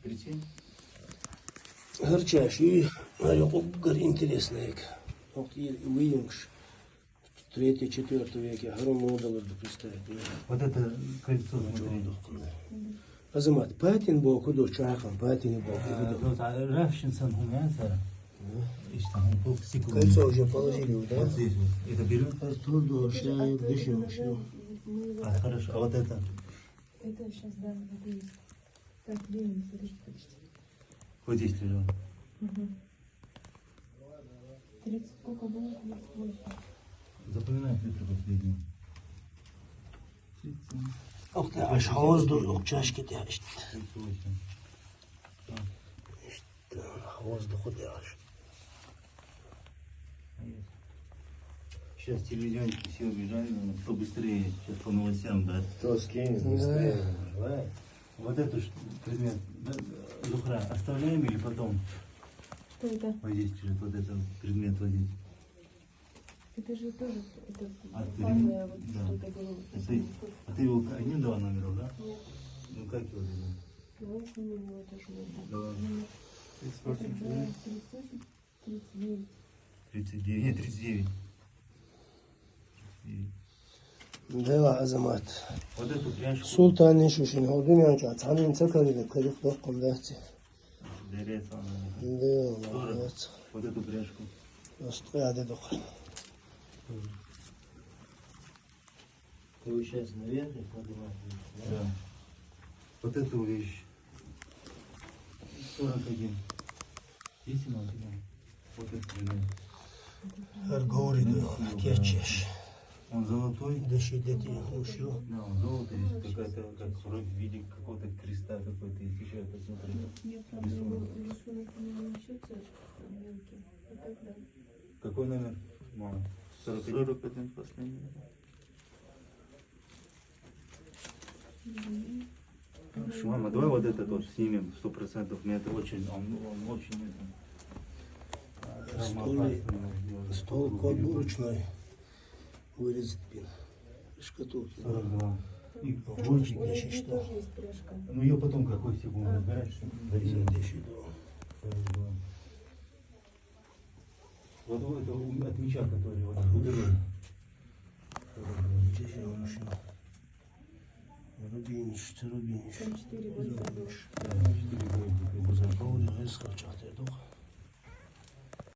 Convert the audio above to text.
37. Горчащий, интересный. Вот выемш. В 3-4 веке огромное удалось бы представить. Вот это кольцо, смотри. Азамат, патин был куда чахом, патин был куда. Равшинсон умяется. Кольцо уже положили, да? Вот здесь вот. Это берем. Артур, шляет, дышим. Хорошо, а вот это? Это сейчас, да, вот есть. Так, Ленин, подожди. Вот здесь лежал. 30, сколько было? 38. Запоминай цифры последние. 37. Ох ты, аж воздух, чашки ты аж. 38. Воздух аж. Сейчас телевизионники все убежали, кто быстрее, сейчас по новостям, да. Кто скинет быстрее. Вот этот предмет, Зухра, оставляем или потом? Что это? Вот здесь лежит вот этот предмет вот здесь. Это же тоже, это ты самое вот да. что-то было. А ты его одним давал номеров, да? Нет. Ну как его зовут? Давай снимем его тоже. Давай. 38, 39. 39, нет, 39. Дела, Азамат. Вот эту пряжку. Султан не шушин, холдуня ча, цанин цакали, кадик дохком дахти. Дерется она. Дела, молодец. Вот эту пряжку. Стоя дедох. Ты его сейчас наверх и поднимаешь. Да. Вот эту вещь. 41. Есть у нас? Вот этот предмет. Аргори, кечеш. Он золотой. Дыши, дети, ушью. Да, он золотый, есть какая-то, как вроде в виде какого-то креста какой-то, есть еще, посмотри. Я правда его рисунок не научился мелкий. А так да. Какой номер? Мама. 41. 41 последний. Хорошо, мама, давай вот этот вот снимем 100%. Мне это очень, он очень это. Стол код ручной. Вырезать пин. Шкатулки. 42. И У кончик. меня тоже есть пряжка. Ну ее потом как кости будем разбирать. Вот это от меча, который вот уберем. Рубинич, Там 4 года. Рубинич.